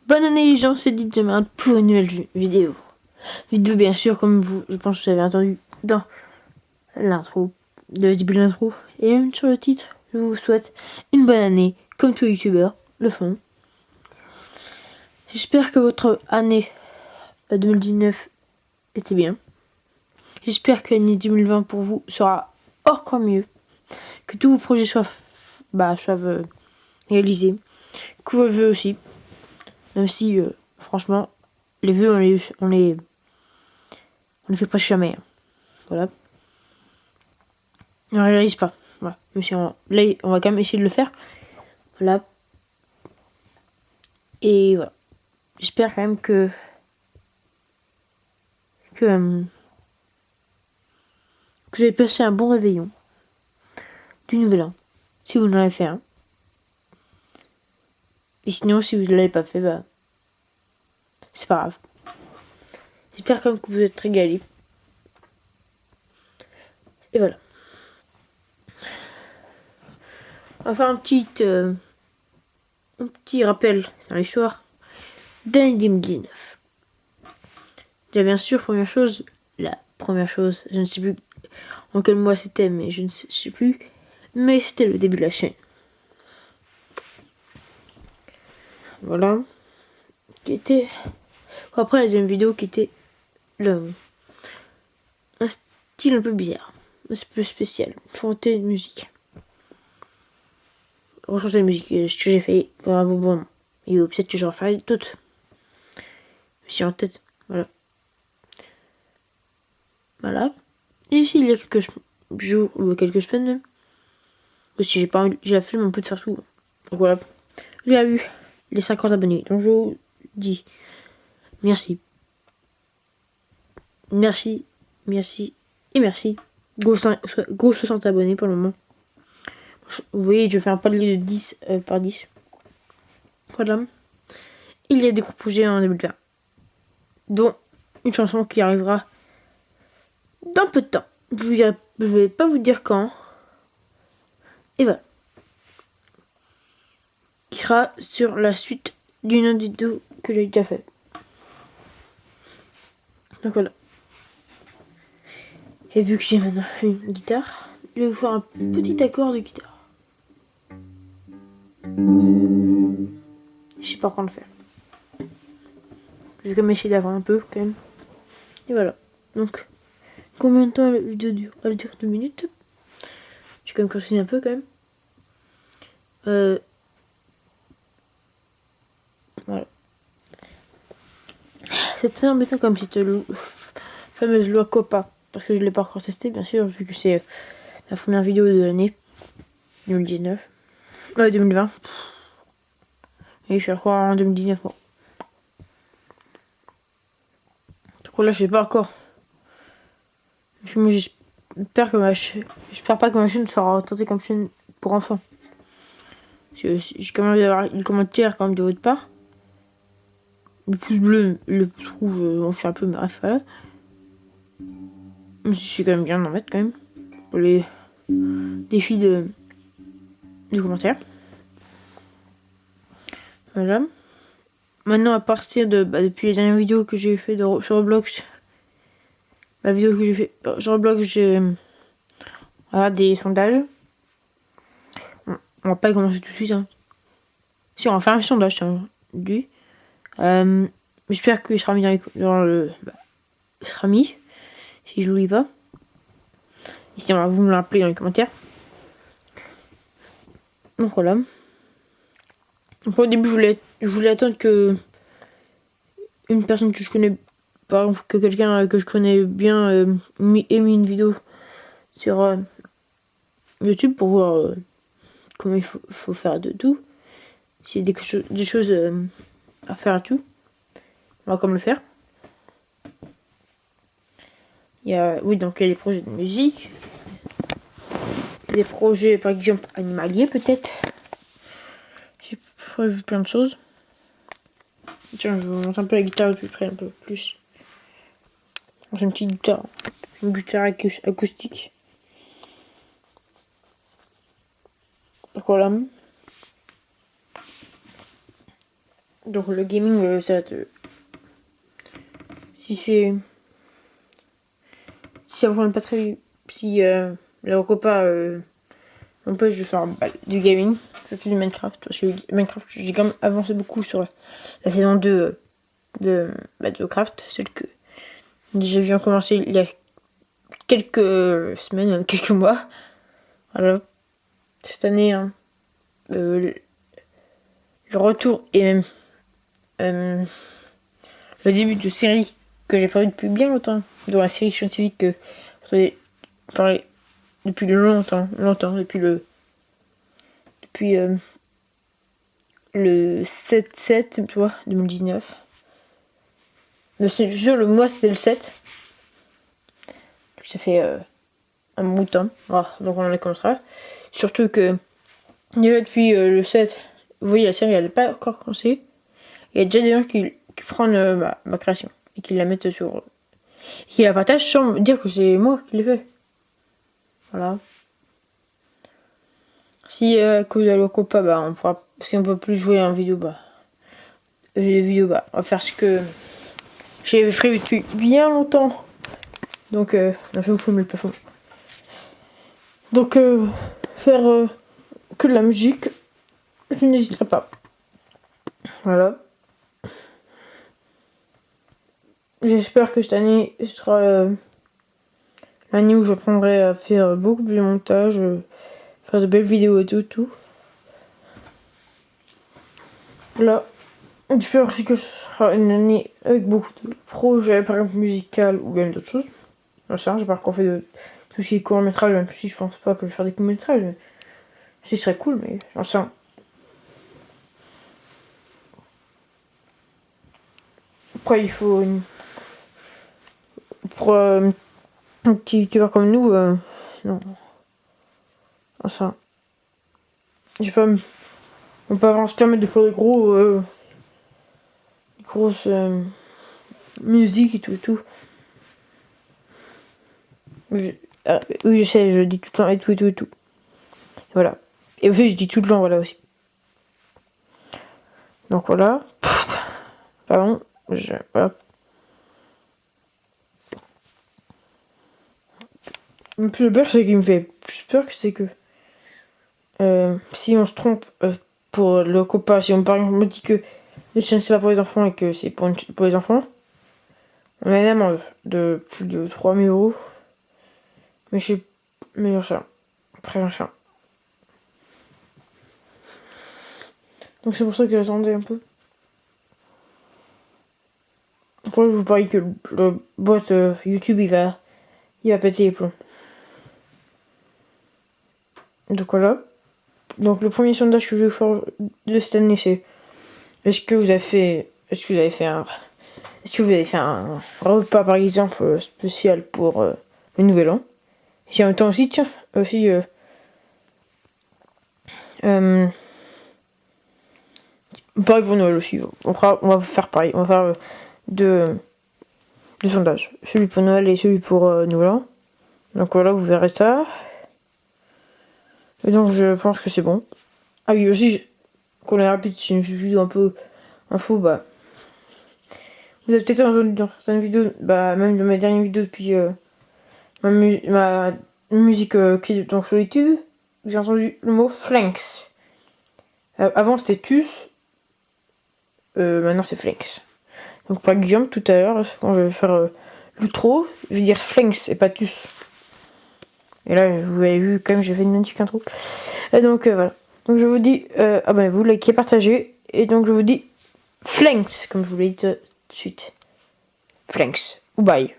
Bonne année les gens, c'est dit demain pour une nouvelle vidéo. Vidéo bien sûr, comme vous, je pense que vous avez entendu dans l'intro, le début de l'intro, et même sur le titre, je vous souhaite une bonne année, comme tous les youtubeurs le font. J'espère que votre année 2019 était bien. J'espère que l'année 2020 pour vous sera encore mieux. Que tous vos projets soient réalisés. Que vos vœux aussi. Même si, franchement, les vœux, on les fait presque jamais. Hein. Voilà. On ne réalise pas. Voilà. Là, on va quand même essayer de le faire. Voilà. Et voilà. J'espère quand même que vous avez passé un bon réveillon du nouvel an. Si vous en avez fait un. Et sinon, si vous ne l'avez pas fait, bah, c'est pas grave. J'espère quand même que vous êtes régalés. Et voilà. On va faire un petit rappel dans l'histoire d'année 2019. Déjà, bien sûr, la première chose, je ne sais plus en quel mois c'était, mais je ne sais plus, mais c'était le début de la chaîne. Voilà. Qui était. Après la deuxième vidéo qui était un style un peu bizarre, un peu spécial. Chanter une musique. Rechanter la musique, ce que j'ai fait pour un bon moment. Et peut-être que j'en ferai d'autres. Si en tête. Voilà. Voilà. Et ici, il y a quelques jours, ou quelques semaines même. Aussi, j'ai la flemme un peu de faire tout. Donc voilà. Il y a eu les 50 abonnés. Donc je vous dis merci. Merci, merci et merci. Gros 60 abonnés pour le moment. Vous voyez, je fais un palier de 10 par 10. Voilà. Il y a des gros projets en 2020. Dont une chanson qui arrivera dans peu de temps. Je vais pas vous dire quand. Et voilà. Qui sera sur la suite d'une autre vidéo que j'ai déjà fait. Donc voilà. Et vu que j'ai maintenant une guitare, je vais vous faire un petit accord de guitare. Je sais pas quand le faire. Je vais quand même essayer d'avoir un peu quand même. Et voilà. Donc, combien de temps la vidéo dure? Elle dure 2 minutes. J'ai quand même continué un peu quand même. Voilà. C'est très embêtant comme cette fameuse loi COPPA. Parce que je l'ai pas encore testé, bien sûr, vu que c'est la première vidéo de l'année 2019. 2020. Et je suis encore en 2019. Bon. Donc là, je sais pas encore. Moi, j'espère pas que ma chaîne sera tentée comme chaîne pour enfants. J'ai quand même avoir des commentaires quand même de votre part. Le pouce bleu, le trouve, on fait un peu, mais bref, voilà. C'est quand même bien d'en mettre quand même. Pour les défis de commentaires. Voilà. Maintenant, à partir depuis les dernières vidéos que j'ai fait sur Roblox, la vidéo que j'ai fait sur Roblox, j'ai des sondages. On va pas commencer tout de suite. Hein. Si, on va faire un sondage, tiens, lui. J'espère qu'il sera mis dans le. Il sera mis. Si je l'oublie pas. Et sinon, vous me l'appelez dans les commentaires. Donc voilà. Donc, au début, je voulais attendre que une personne que je connais, par exemple, que quelqu'un que je connais bien ait mis une vidéo sur YouTube pour voir comment il faut faire de tout. S'il y a des choses à faire à tout, on va comme le faire. Donc il y a des projets de musique, des projets par exemple animaliers peut-être. J'ai prévu plein de choses. Tiens, je vous montre un peu la guitare de plus près un peu plus. J'ai une petite guitare, acoustique. Donc voilà. Donc le gaming, si ça vous rend pas très... Si le repas m'empêche de faire du gaming, surtout du Minecraft, parce que Minecraft, j'ai quand même avancé beaucoup sur la saison 2 de Craft, celle que j'ai viens commencer il y a quelques semaines, même quelques mois. Voilà. Cette année, hein, le retour et même le début de série que j'ai prévu depuis bien longtemps, dans la série scientifique que vous parlé depuis longtemps, depuis le 7-7, tu vois, 2019. Le mois c'était le 7. Ça fait un bout de temps. Donc on en est comme ça. Surtout que déjà depuis le 7, vous voyez la série elle n'est pas encore commencée. Il y a déjà des gens qui prennent ma création et qui la mettent sur... qui la partagent sans me dire que c'est moi qui l'ai fait. Voilà. Si à cause de la copa, on pourra... si on peut plus jouer en vidéo, j'ai des vidéos, on va faire ce que j'avais prévu depuis bien longtemps. Donc, je vous filme le plafond. Donc, faire que de la musique, je n'hésiterai pas. Voilà. J'espère que cette année sera l'année où j'apprendrai à faire beaucoup de montage, faire de belles vidéos et tout. Là, j'espère aussi que ce sera une année avec beaucoup de projets, par exemple musical ou même d'autres choses. J'espère qu'on fait de tout ce qui est court-métrage, même si je pense pas que je vais faire des courts-métrages. Ce serait cool, mais j'en sais rien. Après, il faut pour un petit youtubeur comme nous, non. Enfin, je sais pas, on peut vraiment se permettre de faire des grosses musiques et tout. Oui, je sais, je dis tout le temps et tout. Voilà. Et aussi, je dis tout le temps, voilà aussi. Donc voilà. Pardon. Voilà. Le plus peur, c'est qu'il me fait plus peur que c'est que si on se trompe pour le copain, si on par exemple me dit que le chien c'est pas pour les enfants et que c'est pour les enfants, on a une amende de plus de 3 000 €. Mais je sais, mais j'en sais rien. Très j'en sais rien. Donc c'est pour ça que j'attendais un peu. Après je vous parie que le bot YouTube il va péter les plombs. Donc voilà. Donc le premier sondage que je vais faire de cette année c'est est-ce que vous avez fait un repas par exemple spécial pour le nouvel an. Et en même temps aussi pareil pour Noël aussi. On va faire pareil. On va faire deux sondages. Celui pour Noël et celui pour Nouvel An. Donc voilà, vous verrez ça. Et donc je pense que c'est bon. Ah oui, aussi, qu'on est rapide, c'est une vidéo un peu info, vous avez peut-être entendu dans certaines vidéos, même dans ma dernière vidéo depuis ma musique qui est dans Solitude, j'ai entendu le mot flanks. Avant c'était tus, maintenant c'est flanks. Donc par exemple tout à l'heure, quand je vais faire l'outro, je vais dire flanks et pas tus. Et là vous avez vu quand même j'ai fait une magnifique intro. Et donc voilà. Donc je vous dis abonnez-vous, likez, partagez. Et donc je vous dis flanks, comme je vous l'ai dit tout de suite. Flanks. Ou bye.